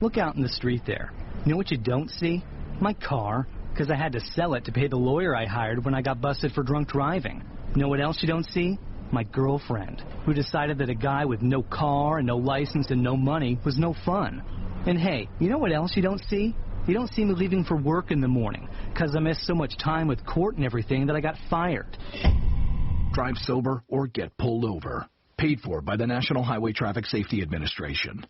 Look out in the street there. You know what you don't see? My car, because I had to sell it to pay the lawyer I hired when I got busted for drunk driving. You know what else you don't see? My girlfriend, who decided that a guy with no car and no license and no money was no fun. And hey, you know what else you don't see? You don't see me leaving for work in the morning, because I missed so much time with court and everything that I got fired. Drive sober or get pulled over. Paid for by the National Highway Traffic Safety Administration.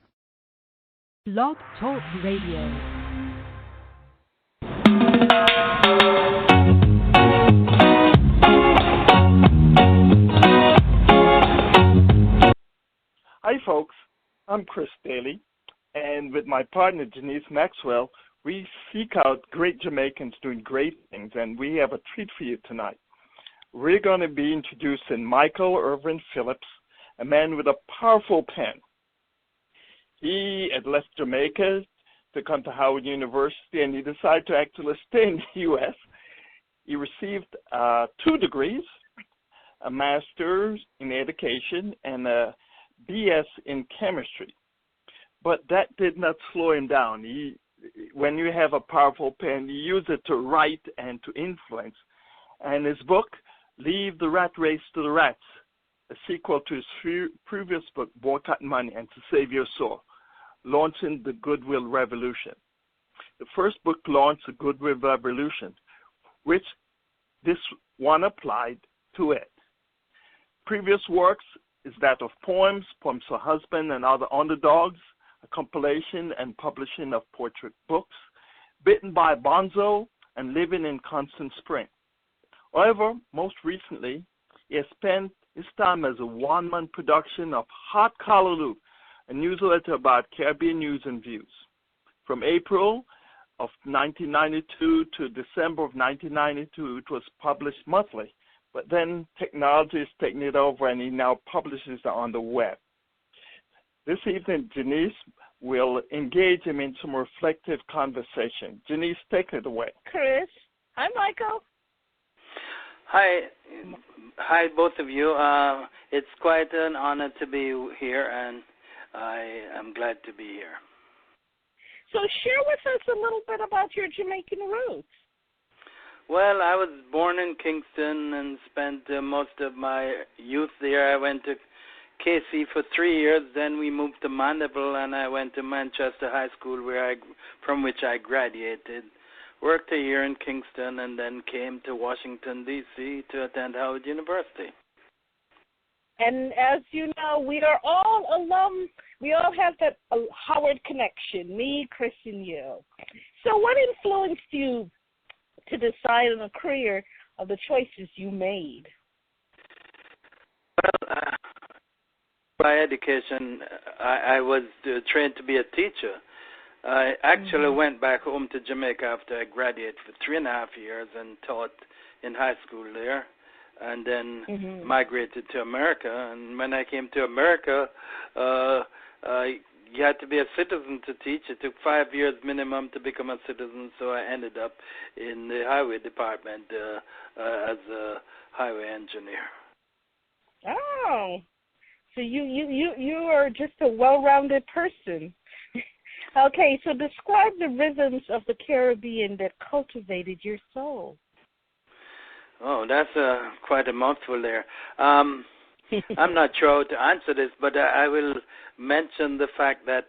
Blog Talk Radio. Hi folks, I'm Chris Daly, and with my partner Janice Maxwell, we seek out great Jamaicans doing great things, and we have a treat for you tonight. We're going to be introducing Michael Irving Phillips, a man with a powerful pen. He had left Jamaica to come to Howard University, and he decided to actually stay in the U.S. He received 2 degrees, a master's in education and a BS in chemistry. But that did not slow him down. When you have a powerful pen, you use it to write and to influence. And his book, Leave the Rat Race to the Rats, a sequel to his previous book, Boycott Money and to Save Your Soul, launching the Goodwill Revolution. The first book launched the Goodwill Revolution, which this one applied to it. Previous works is that of poems for husband and other underdogs, a compilation and publishing of portrait books, Bitten by Bonzo, and Living in Constant Spring. However, most recently, he has spent his time as a one-man production of Hot Collar Loop, a newsletter about Caribbean news and views. From April of 1992 to December of 1992, it was published monthly. But then technology is taking it over, and he now publishes it on the web. This evening, Janice will engage him in some reflective conversation. Janice, take it away. Chris. Hi, Michael. Hi, both of you. It's quite an honor to be here, and I am glad to be here. So share with us a little bit about your Jamaican roots. Well, I was born in Kingston and spent most of my youth there. I went to KC for 3 years. Then we moved to Mandeville, and I went to Manchester High School, from which I graduated. Worked a year in Kingston, and then came to Washington, D.C. to attend Howard University. And as you know, we are all alum. We all have that Howard connection, me, Chris, and you. So what influenced you to decide on a career of the choices you made? Well, by education, I was trained to be a teacher. I actually went back home to Jamaica after I graduated for 3.5 years and taught in high school there, and then migrated to America. And when I came to America, you had to be a citizen to teach. It took 5 years minimum to become a citizen, so I ended up in the highway department as a highway engineer. Oh, so you are just a well-rounded person. Okay, so describe the rhythms of the Caribbean that cultivated your soul. Oh, that's quite a mouthful there. I'm not sure how to answer this, but I will mention the fact that,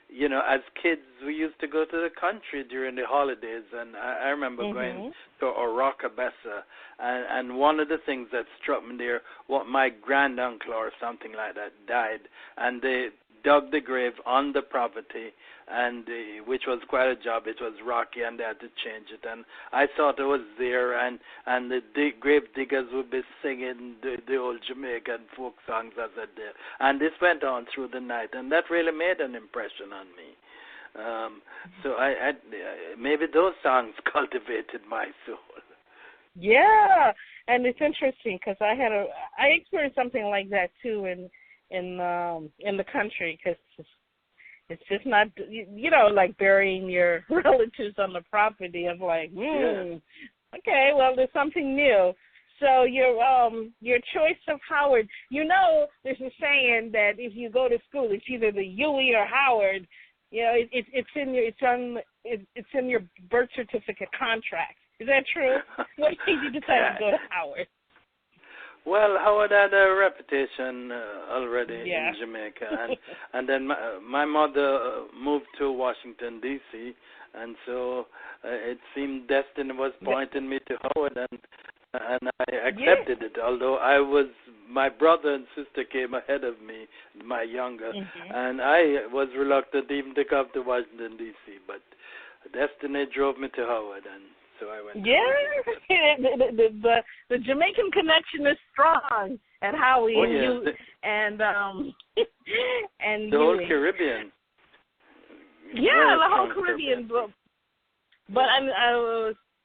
you know, as kids, we used to go to the country during the holidays, and I remember going to Orocabessa, and one of the things that struck me there, what my granduncle or something like that died, and they dug the grave on the property, and which was quite a job. It was rocky, and they had to change it. And I thought I was there, and the grave diggers would be singing the old Jamaican folk songs as I did. And this went on through the night, and that really made an impression on me. So I maybe those songs cultivated my soul. Yeah, and it's interesting because I experienced something like that too in the country, because it's just not, you know, like burying your relatives on the property of like, okay, well, there's something new. So your choice of Howard, you know, there's a saying that if you go to school, it's either the Huey or Howard. It's in your birth certificate contract. Is that true? What made you decide to go to Howard? Well, Howard had a reputation already in Jamaica, and then my mother moved to Washington D.C., and so it seemed destiny was pointing me to Howard, and I accepted it. Although my brother and sister came ahead of me, my younger, and I was reluctant even to come to Washington D.C., but destiny drove me to Howard, and so I went. The Jamaican connection is strong at Howie, and the whole Caribbean. Yeah, the whole Caribbean. But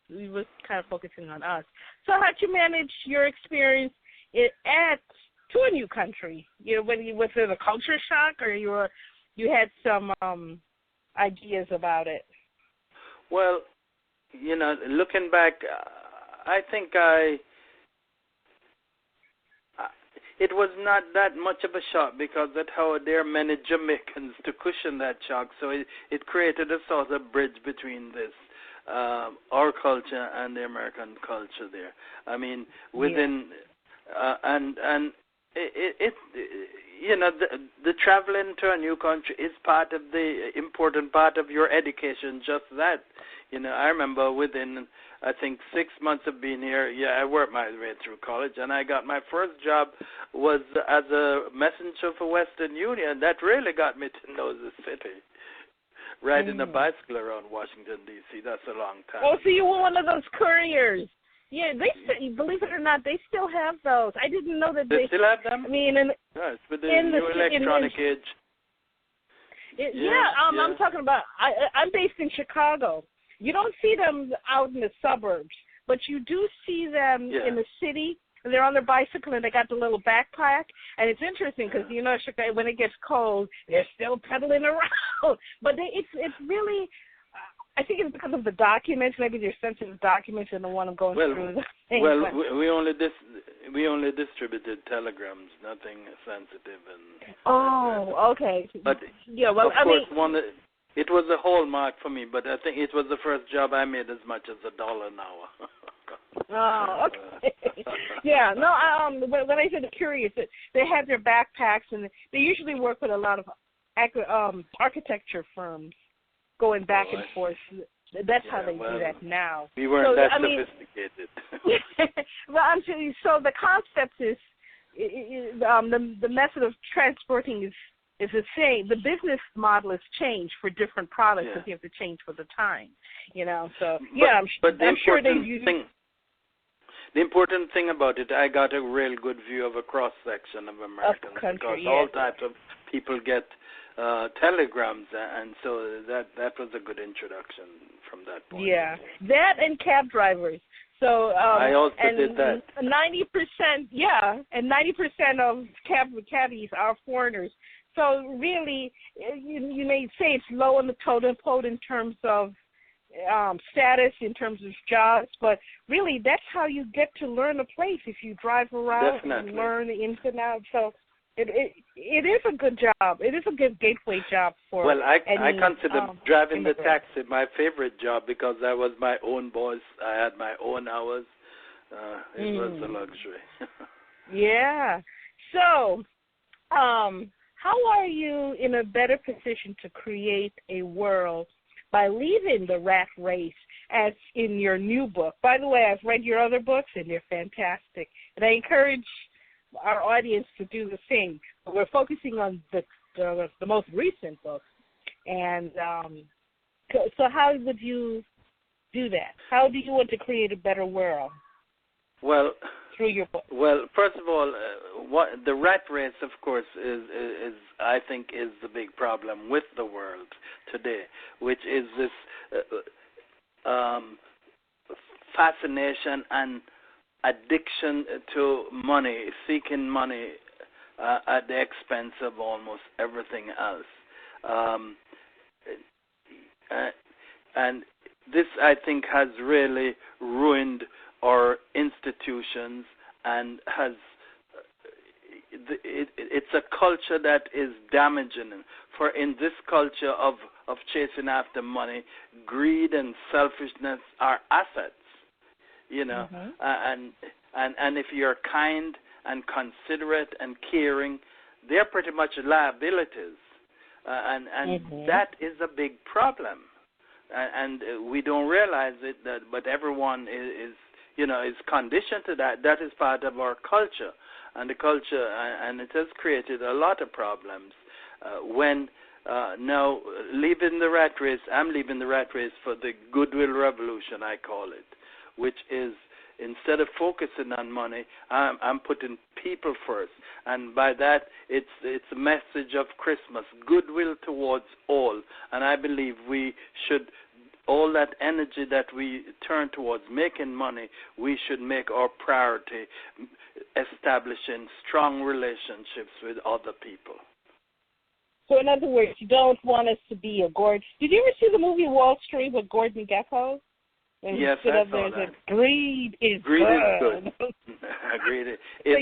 we was kind of focusing on us. So how'd you manage your experience to a new country? Was it a culture shock, or you had some ideas about it? Well, looking back, I think it was not that much of a shock because at Howard there are many Jamaicans to cushion that shock, so it created a sort of bridge between this our culture and the American culture there. I mean, within and it the traveling to a new country is part of the important part of your education. Just that, I remember within I think 6 months of being here, I worked my way through college, and I got my first job was as a messenger for Western Union. That really got me to know the city. Riding a bicycle around Washington, D.C., that's a long time. Oh, so you were one of those couriers. Yeah, believe it or not, they still have those. I didn't know that they still have them? I mean, it's with the new electronic age. I'm talking about, I'm based in Chicago. You don't see them out in the suburbs, but you do see them in the city. They're on their bicycle, and they got the little backpack. And it's interesting because, Chicago, when it gets cold, they're still pedaling around. But it's really, I think it's because of the documents. Maybe they're sensitive documents and don't want them going through the thing. Well, we only distributed telegrams, nothing sensitive. Okay. But, of course, it was a hallmark for me, but I think it was the first job I made as much as $1 an hour. Oh, okay. When I said the curious, they have their backpacks, and they usually work with a lot of architecture firms going back and forth. That's how they do that now. We weren't sophisticated. So the concept is the method of transporting is the same. The business model has changed for different products because you have to change for the time. So I'm sure they use. The important thing about it, I got a real good view of a cross-section of Americans because all types of people get telegrams, and so that was a good introduction from that point. Yeah, that and cab drivers. So I also did that. 90%, and 90% of cabbies are foreigners. So really, you may say it's low on the totem pole in terms of status, in terms of jobs, but really that's how you get to learn a place if you drive around and learn the ins and outs. So it is a good job. It is a good gateway job for. Well, I consider driving the taxi my favorite job because I was my own boss. I had my own hours. It was a luxury. Yeah. So, how are you in a better position to create a world by leaving the rat race as in your new book? By the way, I've read your other books, and they're fantastic. And I encourage our audience to do the same. But we're focusing on the most recent book. And so how would you do that? How do you want to create a better world? Well, through your book. Well, first of all, the rat race, of course, is I think is the big problem with the world today, which is this fascination and addiction to money, seeking money at the expense of almost everything else. And this, I think, has really ruined our institutions and has it's a culture that is damaging. For in this culture of of chasing after money, greed and selfishness are assets, you know, and if you're kind and considerate and caring, they're pretty much liabilities, and that is a big problem, and we don't realize it, but everyone is conditioned to that. That is part of our culture, and the culture, and it has created a lot of problems. Now, leaving the rat race, I'm leaving the rat race for the goodwill revolution, I call it, which is instead of focusing on money, I'm putting people first. And by that, it's a message of Christmas, goodwill towards all. And I believe we should, all that energy that we turn towards making money, we should make our priority establishing strong relationships with other people. So in other words, you don't want us to be a Gordon. Did you ever see the movie Wall Street with Gordon Gekko? And yes, I saw that. Greed is good. Greed is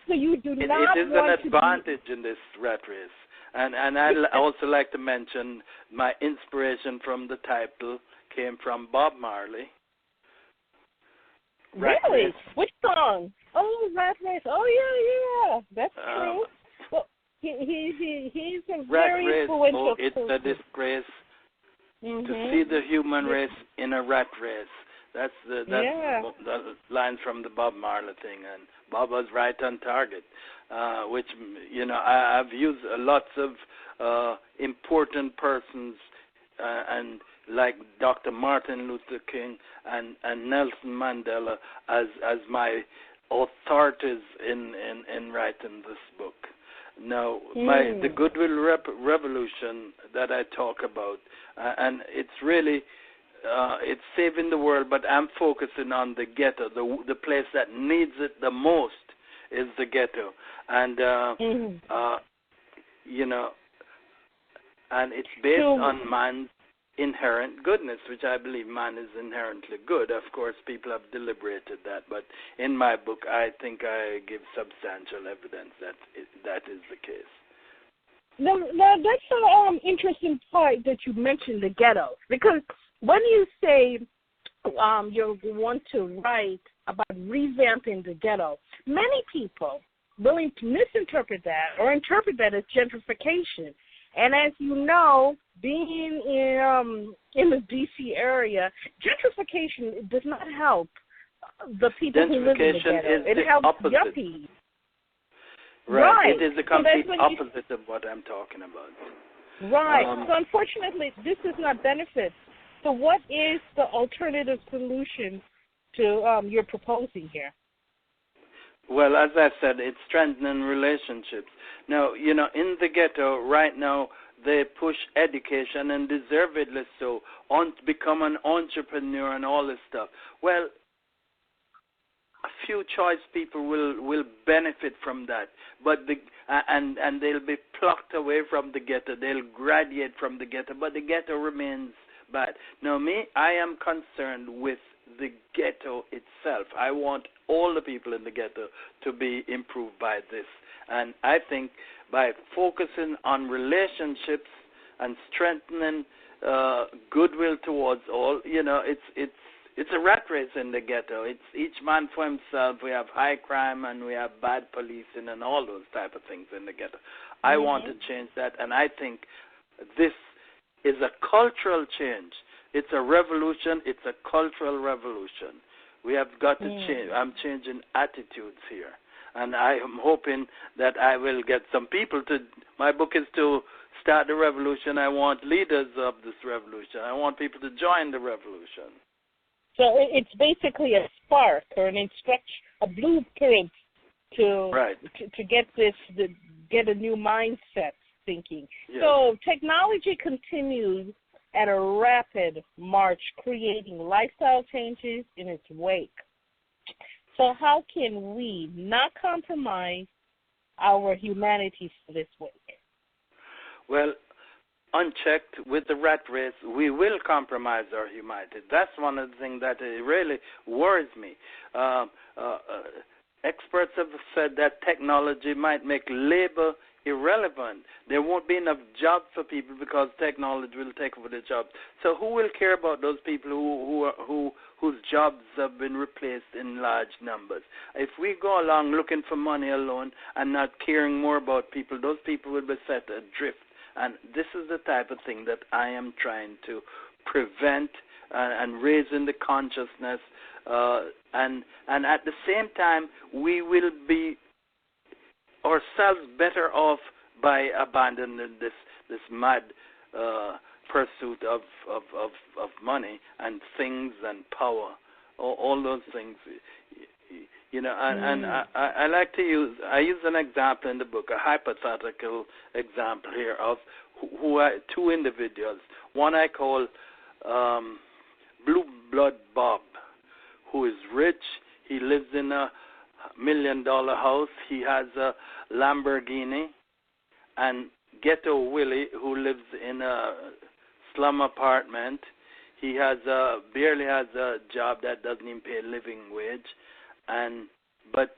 So you do not it is an advantage in this rat race. And I'd also like to mention my inspiration from the title came from Bob Marley. Really? Which song? Oh, Rat Race. Oh, yeah. That's true. Well, he's a very influential person. It's a disgrace to see the human race in a rat race. That's the line from the Bob Marley thing, and Bob was right on target. Which I've used lots of important persons, and like Dr. Martin Luther King and Nelson Mandela as my authorities in writing this book. Now, the goodwill revolution that I talk about, and it's really it's saving the world, but I'm focusing on the ghetto, the place that needs it the most is the ghetto, and and it's based on man's inherent goodness, which I believe man is inherently good. Of course, people have deliberated that, but in my book, I think I give substantial evidence that is the case. Now that's an interesting point that you mentioned, the ghetto, because when you say you want to write about revamping the ghetto, many people willing to misinterpret that or interpret that as gentrification. And as you know, being in the D.C. area, gentrification does not help the people who live in the ghetto. It helps yuppies. Right. It is the complete opposite of what I'm talking about. Right. So unfortunately, this does not benefit. So what is the alternative solution to you're proposing here? Well, as I said, it's strengthening relationships. Now, in the ghetto right now, they push education, and deservedly so, on to become an entrepreneur and all this stuff. Well, a few choice people will benefit from that, but and they'll be plucked away from the ghetto. They'll graduate from the ghetto, but the ghetto remains bad. Now, I am concerned with the ghetto itself. I want all the people in the ghetto to be improved by this. And I think by focusing on relationships and strengthening goodwill towards all, it's a rat race in the ghetto. It's each man for himself. We have high crime and we have bad policing and all those type of things in the ghetto. I want to change that, and I think this is a cultural change. It's a revolution. It's a cultural revolution. We have got to change. I'm changing attitudes here. And I am hoping that I will get some people to, my book is to start the revolution. I want leaders of this revolution. I want people to join the revolution. So it's basically a spark or an instruction, a blueprint to get a new mindset thinking. Yes. So technology continues at a rapid march, creating lifestyle changes in its wake. So how can we not compromise our humanity for this wake? Well, unchecked with the rat race, we will compromise our humanity. That's one of the things that really worries me. Experts have said that technology might make labor irrelevant. There won't be enough jobs for people because technology will take over the jobs. So who will care about those people whose jobs have been replaced in large numbers? If we go along looking for money alone and not caring more about people, those people will be set adrift. And this is the type of thing that I am trying to prevent and raise in the consciousness. And at the same time, we will be ourselves better off by abandoning this mad pursuit of money and things and power, all those things. You know, and I like to use an example in the book, a hypothetical example here of who are two individuals. One I call Blue Blood Bob, who is rich. He lives in a $1 million house. He has a Lamborghini. And Ghetto Willie, who lives in a slum apartment. He barely has a job that doesn't even pay a living wage. But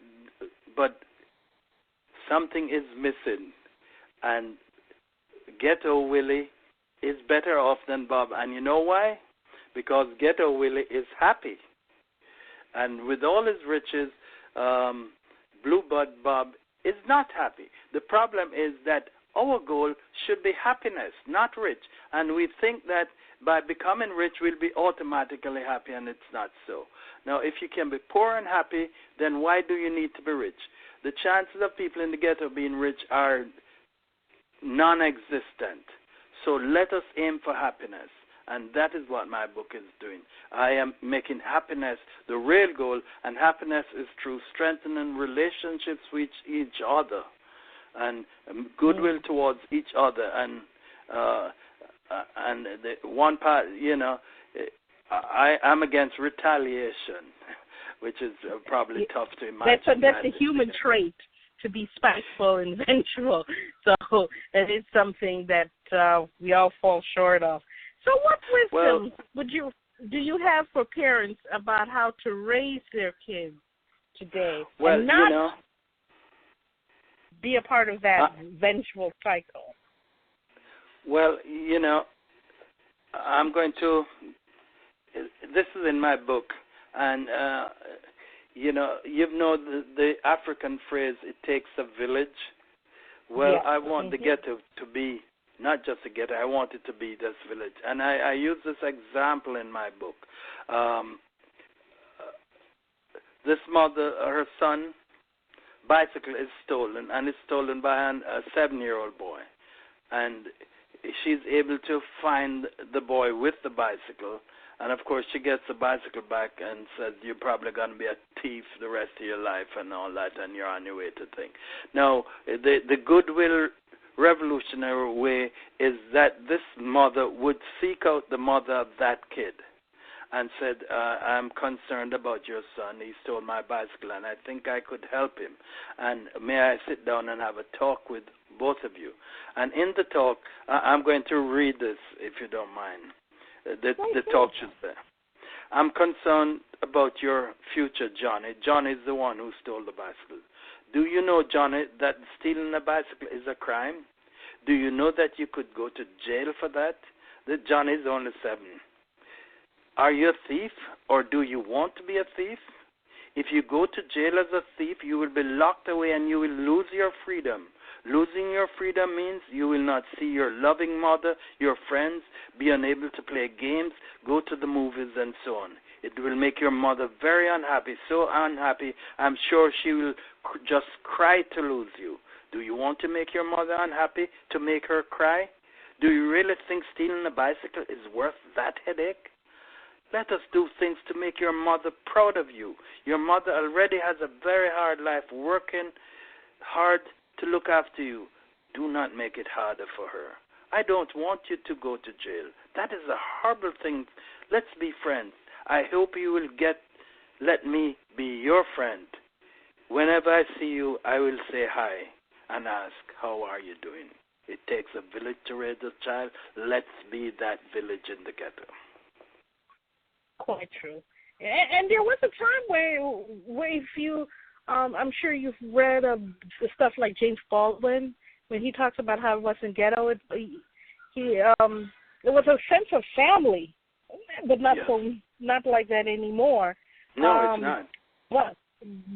something is missing, and Ghetto Willie is better off than Bob. And you know why? Because Ghetto Willie is happy, and with all his riches, Blue Blood Bob is not happy. The problem is that our goal should be happiness, not rich, and we think that by becoming rich we'll be automatically happy, and it's not so. Now, if you can be poor and happy, then why do you need to be rich? The chances of people in the ghetto being rich are non-existent. So let us aim for happiness, and that is what my book is doing. I am making happiness the real goal, and happiness is through strengthening relationships with each other and goodwill towards each other. And the one part, you know, I'm against retaliation, which is probably tough to imagine. That's a human trait, to be spiteful and vengeful. So it is something that we all fall short of. So what wisdom do you have for parents about how to raise their kids today and not be a part of that vengeful cycle? Well, you know, I'm going to. This is in my book, and you know, the African phrase, "It takes a village." Well, yes. I want the ghetto to be not just a ghetto. I want it to be this village, and I use this example in my book. This mother, her son, bicycle is stolen, and it's stolen by a 7-year-old boy, and she's able to find the boy with the bicycle. And, of course, she gets the bicycle back and says, you're probably going to be a thief the rest of your life and all that, and you're on your way to think. Now, the goodwill revolutionary way is that this mother would seek out the mother of that kid and said, I'm concerned about your son. He stole my bicycle, and I think I could help him. And may I sit down and have a talk with both of you? And in the talk, I'm going to read this, if you don't mind. The talk should say, I'm concerned about your future, Johnny. Johnny is the one who stole the bicycle. Do you know, Johnny, that stealing a bicycle is a crime? Do you know that you could go to jail for that? That Johnny is only 7. Are you a thief, or do you want to be a thief? If you go to jail as a thief, you will be locked away and you will lose your freedom. Losing your freedom means you will not see your loving mother, your friends, be unable to play games, go to the movies, and so on. It will make your mother very unhappy, so unhappy, I'm sure she will just cry to lose you. Do you want to make your mother unhappy, to make her cry? Do you really think stealing a bicycle is worth that headache? Let us do things to make your mother proud of you. Your mother already has a very hard life, working hard to look after you. Do not make it harder for her. I don't want you to go to jail. That is a horrible thing. Let's be friends. I hope you will let me be your friend. Whenever I see you, I will say hi and ask, how are you doing? It takes a village to raise a child. Let's be that village in the ghetto. Quite true. And there was a time where if you, I'm sure you've read stuff like James Baldwin, when he talks about how it wasn't ghetto, it was a sense of family, but not like that anymore. No, it's not. But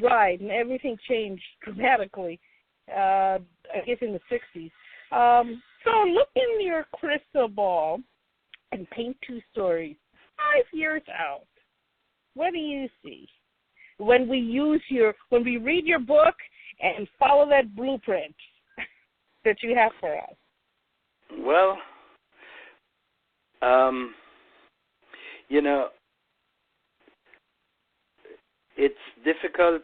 right, and everything changed dramatically. I guess in the 60s. So look in your crystal ball and paint 2 stories. 5 years out, what do you see when we read your book and follow that blueprint that you have for us? Well, it's difficult.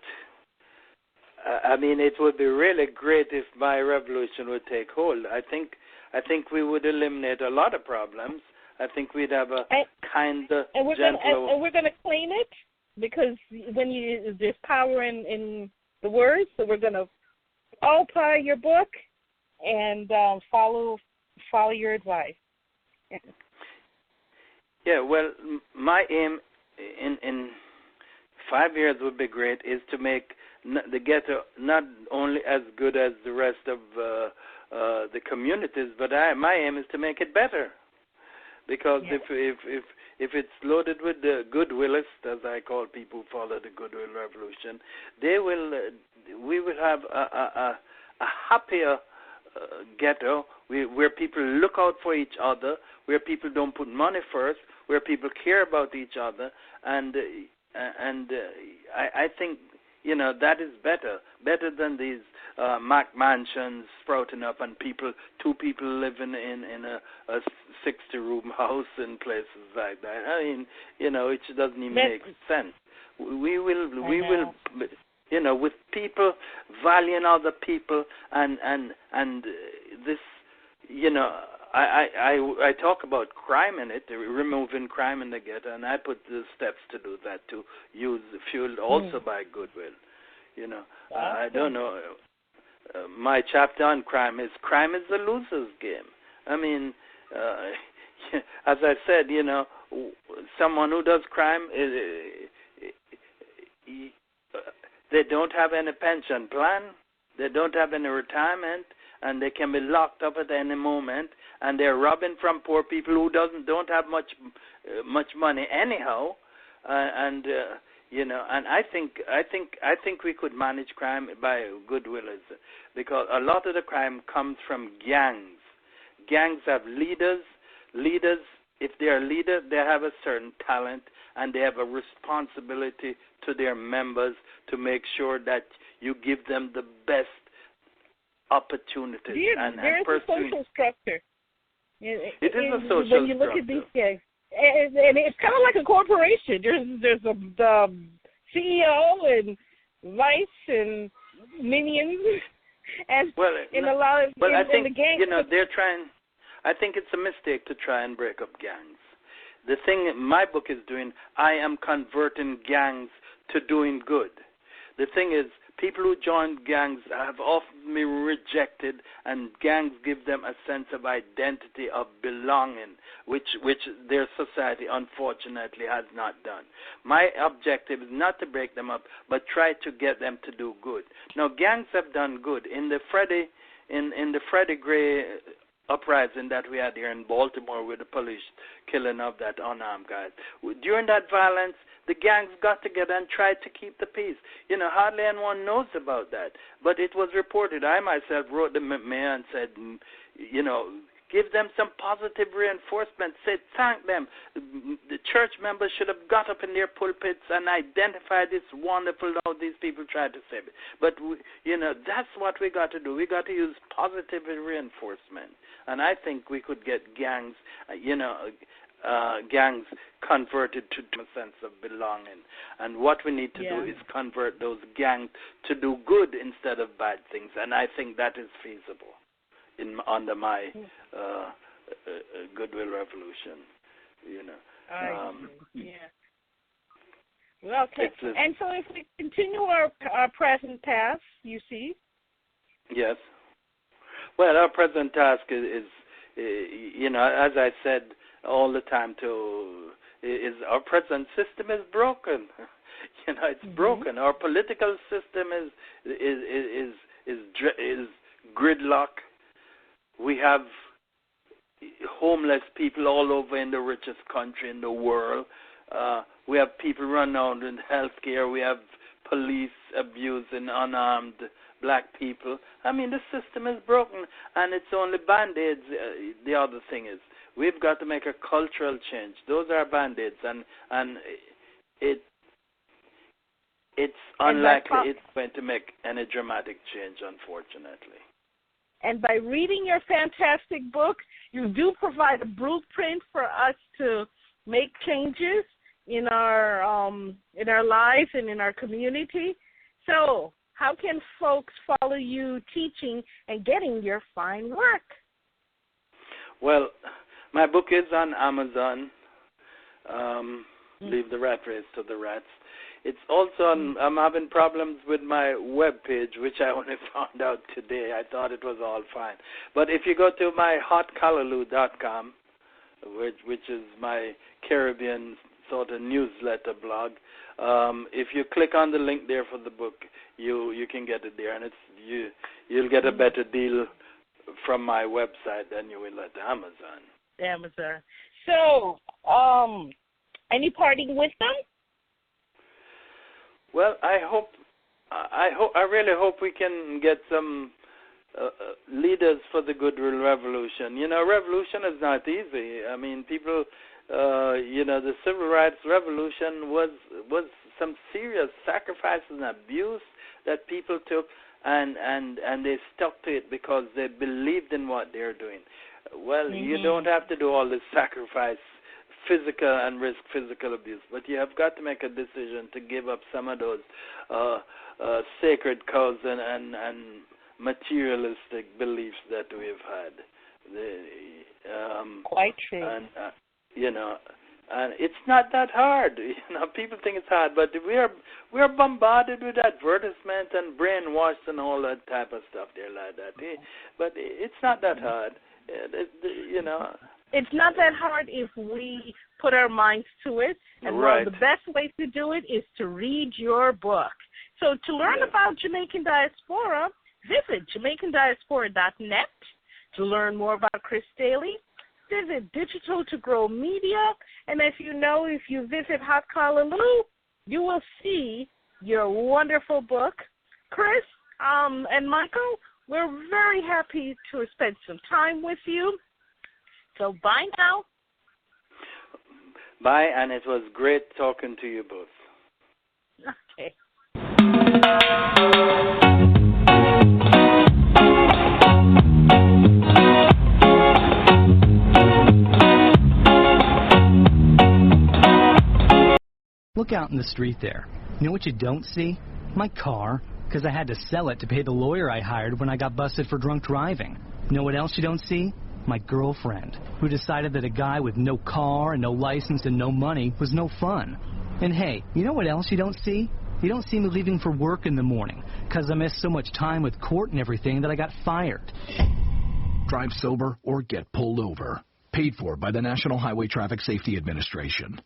I mean, it would be really great if my revolution would take hold. I think we would eliminate a lot of problems. I think we'd have a kind of gentle... And we're going to claim it, because there's power in the words, so we're going to all buy your book and follow your advice. Yeah, well, my aim in 5 years would be great, is to make the ghetto not only as good as the rest of the communities, but my aim is to make it better. Because if it's loaded with the goodwillists, as I call people who follow the Goodwill Revolution, we will have a happier ghetto where people look out for each other, where people don't put money first, where people care about each other, and I think that is better than these Mac mansions sprouting up and 2 people living in a 60-room house in places like that. I mean, it doesn't even make sense. We will, with people valuing other people and this, I talk about crime in it, removing crime in the ghetto, and I put the steps to do that, to use fueled also by goodwill. I don't know. My chapter on crime is the loser's game. I mean, as I said, someone who does crime, they don't have any pension plan, they don't have any retirement, and they can be locked up at any moment, and they're robbing from poor people who don't have much money anyhow, and I think we could manage crime by goodwill, because a lot of the crime comes from gangs. Gangs have leaders. Leaders, if they're a leader, they have a certain talent, and they have a responsibility to their members to make sure that you give them the best opportunities. There's a social structure. It is a social structure. When you look at these gangs, and it's kind of like a corporation. There's the CEO and vice and minions, and a lot of. But I think the gangs, they're trying. I think it's a mistake to try and break up gangs. The thing my book is doing, I am converting gangs to doing good. The thing is, people who join gangs have often been rejected, and gangs give them a sense of identity, of belonging, which their society unfortunately has not done. My objective is not to break them up, but try to get them to do good. Now, gangs have done good. In the Freddie Gray uprising that we had here in Baltimore with the police killing of that unarmed guy, during that violence, the gangs got together and tried to keep the peace. Hardly anyone knows about that. But it was reported. I myself wrote the mayor and said, give them some positive reinforcement. Said, thank them. The church members should have got up in their pulpits and identified this wonderful how these people tried to save it. But, that's what we got to do. We got to use positive reinforcement. And I think we could get gangs, gangs converted to a sense of belonging. And what we need to do is convert those gangs to do good instead of bad things. And I think that is feasible under my Goodwill Revolution. Well, okay. And so if we continue our present task, you see? Yes. Well, our present task is as I said all the time is our present system is broken. It's broken. Our political system is gridlock. we have homeless people all over in the richest country in the world. We have people run out in healthcare. We have police abusing unarmed black people. I mean, the system is broken, and it's only Band-Aids. The other thing is, we've got to make a cultural change. Those are Band-Aids, and it's unlikely it's going to make any dramatic change, unfortunately. And by reading your fantastic book, you do provide a blueprint for us to make changes in our lives and in our community. So how can folks follow you teaching and getting your fine work? Well, my book is on Amazon. Leave the rat race to the rats. It's also on, I'm having problems with my webpage, which I only found out today. I thought it was all fine. But if you go to my hotcallaloo.com, which is my Caribbean sort of newsletter blog, if you click on the link there for the book, you can get it there, and you'll get a better deal from my website than you will at Amazon. Amazon. So, any parting wisdom? Well, I really hope we can get some leaders for the Goodwill Revolution. You know, revolution is not easy. I mean, people, the Civil Rights Revolution was some serious sacrifices and abuse that people took, and they stuck to it because they believed in what they're doing. Well, you don't have to do all this sacrifice, physical and risk physical abuse, but you have got to make a decision to give up some of those sacred cows and materialistic beliefs that we've had. Quite true. And and it's not that hard. People think it's hard, but we are bombarded with advertisement and brainwashed and all that type of stuff there like that. But it's not that hard. It's not that hard if we put our minds to it. And one of the best ways to do it is to read your book. So to learn about Jamaican Diaspora, visit JamaicanDiaspora.net. To learn more about Chris Daly, visit Digital to Grow Media. And if you visit Hot Callaloo, you will see your wonderful book. Chris and Michael, we're very happy to spend some time with you. So bye now. Bye, and it was great talking to you both. Okay. Look out in the street there. You know what you don't see? My car, because I had to sell it to pay the lawyer I hired when I got busted for drunk driving. You know what else you don't see? My girlfriend, who decided that a guy with no car and no license and no money was no fun. And hey, you know what else you don't see? You don't see me leaving for work in the morning, because I missed so much time with court and everything that I got fired. Drive sober or get pulled over. Paid for by the National Highway Traffic Safety Administration.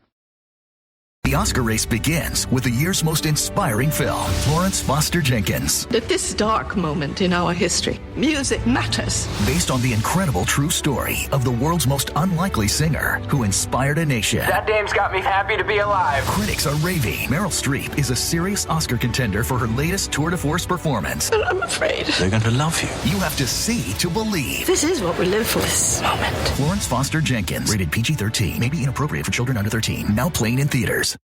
The Oscar race begins with the year's most inspiring film, Florence Foster Jenkins. At this dark moment in our history, music matters. Based on the incredible true story of the world's most unlikely singer who inspired a nation. That dame's got me happy to be alive. Critics are raving. Meryl Streep is a serious Oscar contender for her latest tour de force performance. But I'm afraid They're going to love you. You have to see to believe. this is what we live for, this moment. Florence Foster Jenkins, rated PG-13, may be inappropriate for children under 13. Now playing in theaters.